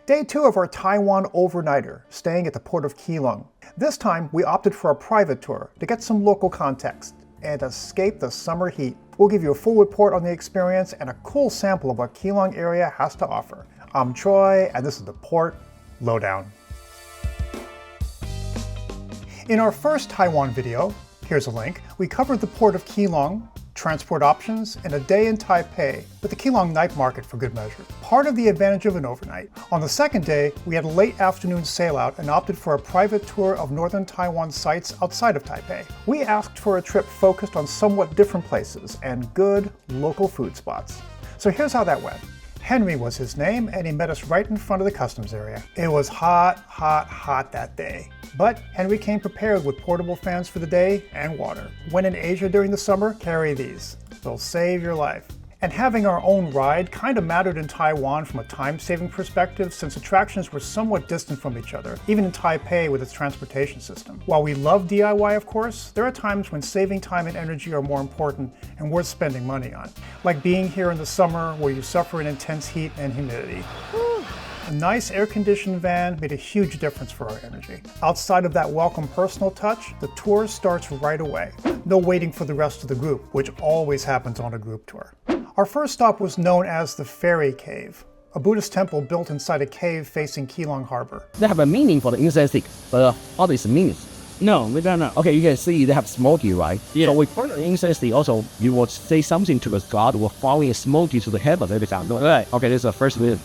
Day 2 of our Taiwan overnighter, staying at the port of Keelung. This time, we opted for a private tour to get some local context and escape the summer heat. We'll give you a full report on the experience and a cool sample of what Keelung area has to offer. I'm Troy, and this is the Port Lowdown. In our first Taiwan video, here's a link, we covered the port of Keelung, transport options, and a day in Taipei, with the Keelung night market for good measure. Part of the advantage of an overnight. On the second day, we had a late afternoon sail out and opted for a private tour of northern Taiwan sites outside of Taipei. We asked for a trip focused on somewhat different places and good local food spots. So here's how that went. Henry was his name, and he met us right in front of the customs area. It was hot, hot, hot that day. But Henry came prepared with portable fans for the day and water. When in Asia during the summer, carry these. They'll save your life. And having our own ride kind of mattered in Taiwan from a time-saving perspective, since attractions were somewhat distant from each other, even in Taipei with its transportation system. While we love DIY, of course, there are times when saving time and energy are more important and worth spending money on. Like being here in the summer where you suffer in intense heat and humidity. A nice air-conditioned van made a huge difference for our energy. Outside of that welcome personal touch, the tour starts right away. No waiting for the rest of the group, which always happens on a group tour. Our first stop was known as the Fairy Cave, a Buddhist temple built inside a cave facing Keelung Harbor. They have a meaning for the incense stick, but what is the meaning? No, we don't know. Okay, you can see they have smoky, right? Yeah. So we burn the incense stick also, you will say something to the god, will following smoky to the heaven every time. Right. Okay, this is the first meaning.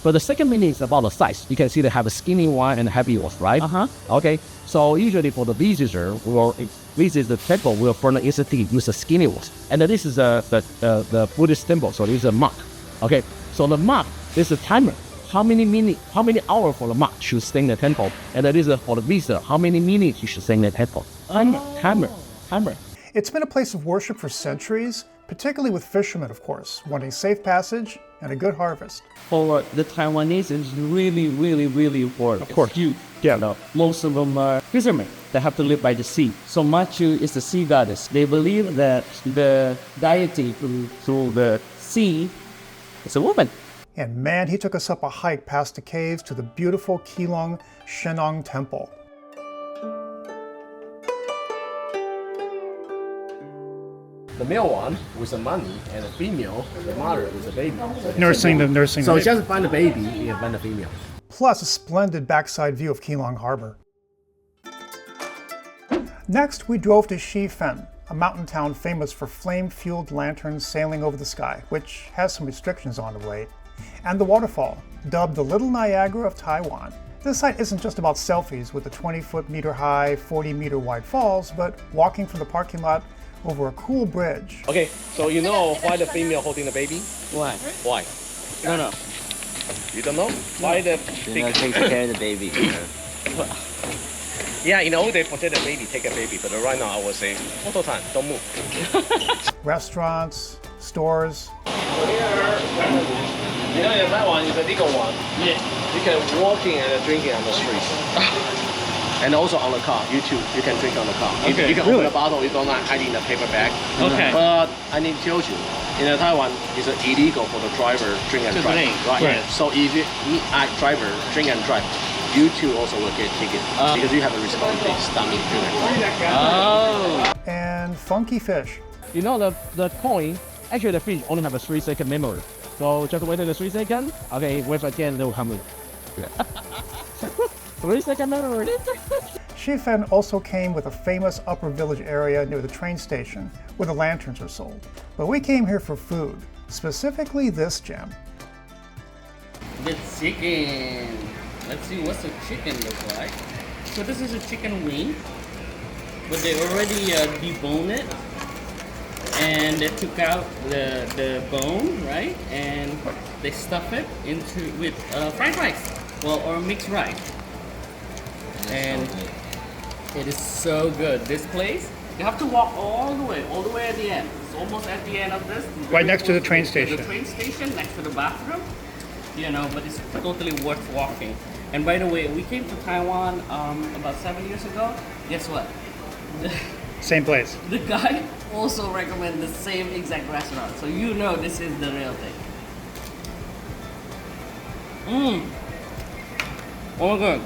But the second meaning is about the size. You can see they have a skinny one and a heavy one, right? Okay, so usually for the visitor who will visit the temple, will burn the incense stick, use the skinny ones. And this is the Buddhist temple, so this is a mark. Okay, so the mark is a timer. How many hours for the mark should stay in the temple? And that is for the visitor, how many minutes you should stay in the temple? Timer. It's been a place of worship for centuries, particularly with fishermen, of course, wanting safe passage and a good harvest. For the Taiwanese, it's really, really, really important. Of course. It's huge. Yeah. You know, most of them are fishermen. They have to live by the sea. So Machu is the sea goddess. They believe that the deity through the sea is a woman. And man, he took us up a hike past the caves to the beautiful Keelung Shenong Temple. The male one with the money, and the female, the mother with the baby. Nursing the So baby. just find the baby, you find the female. Plus a splendid backside view of Keelung Harbor. Next, we drove to Shifen, a mountain town famous for flame-fueled lanterns sailing over the sky, which has some restrictions on of late, and the waterfall, dubbed the Little Niagara of Taiwan. This site isn't just about selfies with the 20-meter high, 40-meter wide falls, but walking from the parking lot over a cool bridge. Okay, so you know why the female holding the baby? Why? Why? No. You don't know? Why the big... Take care of the baby. Yeah, in the old days, protect the baby, take a baby, but right now I would say, photo time, don't move. Restaurants, stores. You know, that one is a legal one. Yeah. You can walking and drinking on the streets. And also on the car, you too. You can drink on the car. Okay. You can open the bottle, you don't hide in the paper bag. Okay. But I need to tell you, in Taiwan, it's illegal for the driver drink and To drive. drink, Right. right. So if you driver drink and drive, you too also will get a ticket because you have a responsibility to stop me drink and drive. Oh. And funky fish. You know the coin, actually the fish only have a 3-second memory. So just wait the 3 seconds. Okay, wait again, they will come in. 3-second memory. Shifen also came with a famous upper village area near the train station where the lanterns are sold. But we came here for food, specifically this gem. The chicken. Let's see what's the chicken look like. So this is a chicken wing, but they already deboned it, and they took out the bone, right? And they stuff it with fried rice, or mixed rice. And it is so good. This place, you have to walk all the way at the end. It's almost at the end of this. Right next to the train station. The train station, next to the bathroom. You know, but it's totally worth walking. And by the way, we came to Taiwan about 7 years ago. Guess what? Same place. The guy also recommended the same exact restaurant. So you know this is the real thing. Oh my god.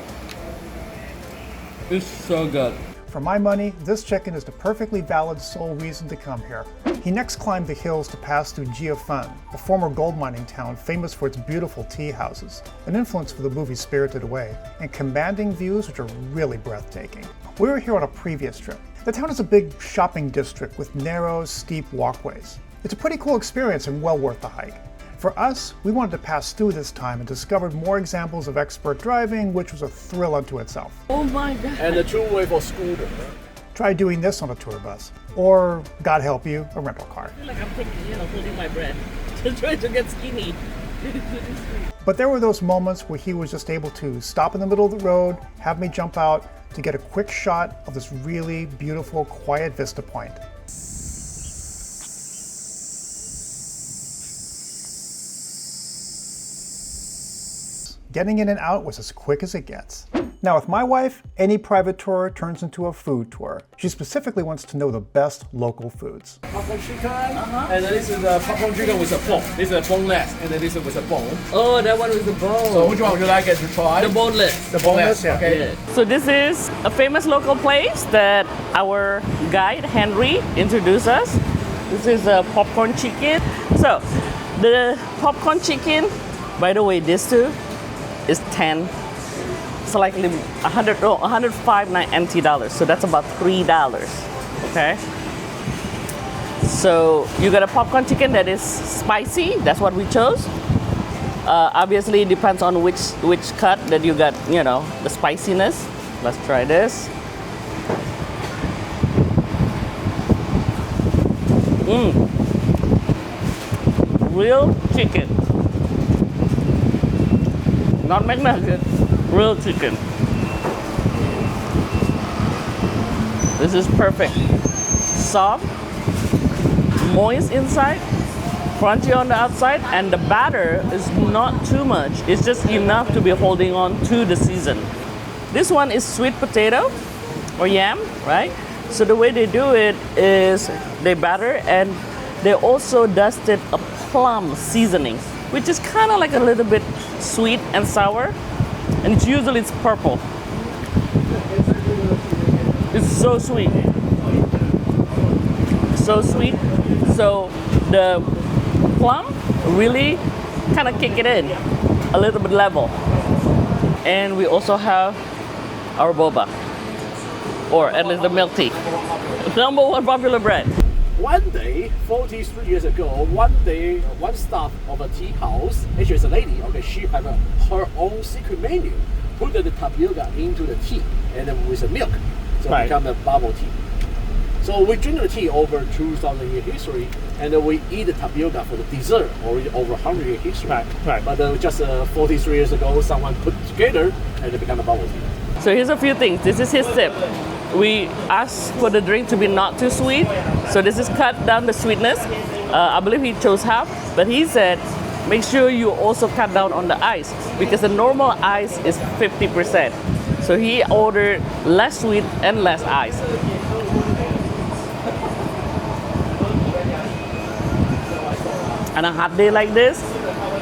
It's so good. For my money, this chicken is the perfectly valid sole reason to come here. He next climbed the hills to pass through Jiufen, a former gold mining town famous for its beautiful tea houses, an influence for the movie Spirited Away, and commanding views which are really breathtaking. We were here on a previous trip. The town is a big shopping district with narrow, steep walkways. It's a pretty cool experience and well worth the hike. For us, we wanted to pass through this time and discovered more examples of expert driving, which was a thrill unto itself. Oh my god. And the two-way for scooter. Try doing this on a tour bus, or, God help you, a rental car. I feel like I'm taking, holding my breath. Just trying to get skinny. But there were those moments where he was just able to stop in the middle of the road, have me jump out to get a quick shot of this really beautiful, quiet vista point. Getting in and out was as quick as it gets. Now with my wife, any private tour turns into a food tour. She specifically wants to know the best local foods. Popcorn chicken, and then this is the popcorn chicken with a bone. This is a boneless, and then this is with a bone. Oh, that one with the bone. So which one would you like us to try? The boneless. The boneless, yeah. Okay. So this is a famous local place that our guide Henry introduced us. This is a popcorn chicken. So the popcorn chicken, by the way, this too is 10, slightly 105 NT dollars. So that's about $3. Okay. So you got a popcorn chicken that is spicy. That's what we chose. Obviously, it depends on which cut that you got. The spiciness. Let's try this. Real chicken. Not McNugget, real chicken. This is perfect. Soft, moist inside, crunchy on the outside, and the batter is not too much. It's just enough to be holding on to the season. This one is sweet potato or yam, right? So the way they do it is they batter and they also dusted a plum seasoning, which is kind of like a little bit sweet and sour, and it's purple. It's so sweet. So sweet. So the plum really kind of kick it in a little bit level. And we also have our boba, or at least the milk tea. Number one popular brand. One day, 43 years ago, one staff of a tea house, actually it's a lady, okay, she had her own secret menu, put the tapioca into the tea, and then with the milk, so it become a bubble tea. So we drink the tea over 2,000 year history, and then we eat the tapioca for the dessert, or over 100 year history. But just 43 years ago, someone put together, and it became a bubble tea. So here's a few things. This is his tip. We asked for the drink to be not too sweet, so this is cut down the sweetness. I believe he chose half, but he said make sure you also cut down on the ice because the normal ice is 50%. So he ordered less sweet and less ice. On a hot day like this,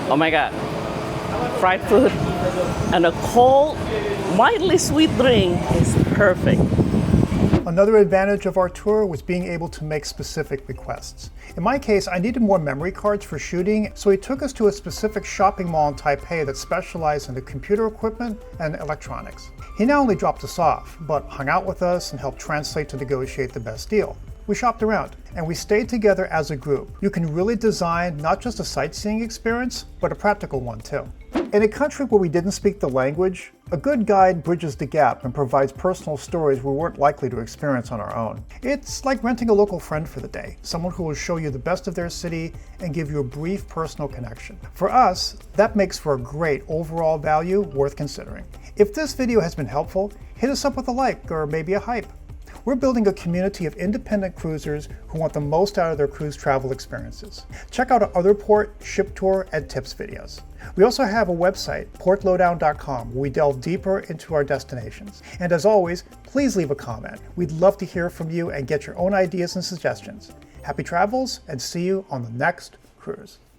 oh my god, fried food and a cold, mildly sweet drink is perfect. Another advantage of our tour was being able to make specific requests. In my case, I needed more memory cards for shooting, so he took us to a specific shopping mall in Taipei that specialized in the computer equipment and electronics. He not only dropped us off, but hung out with us and helped translate to negotiate the best deal. We shopped around, and we stayed together as a group. You can really design not just a sightseeing experience, but a practical one too. In a country where we didn't speak the language, a good guide bridges the gap and provides personal stories we weren't likely to experience on our own. It's like renting a local friend for the day, someone who will show you the best of their city and give you a brief personal connection. For us, that makes for a great overall value worth considering. If this video has been helpful, hit us up with a like or maybe a hype. We're building a community of independent cruisers who want the most out of their cruise travel experiences. Check out our other port, ship tour, and tips videos. We also have a website, portlowdown.com, where we delve deeper into our destinations. And as always, please leave a comment. We'd love to hear from you and get your own ideas and suggestions. Happy travels, and see you on the next cruise.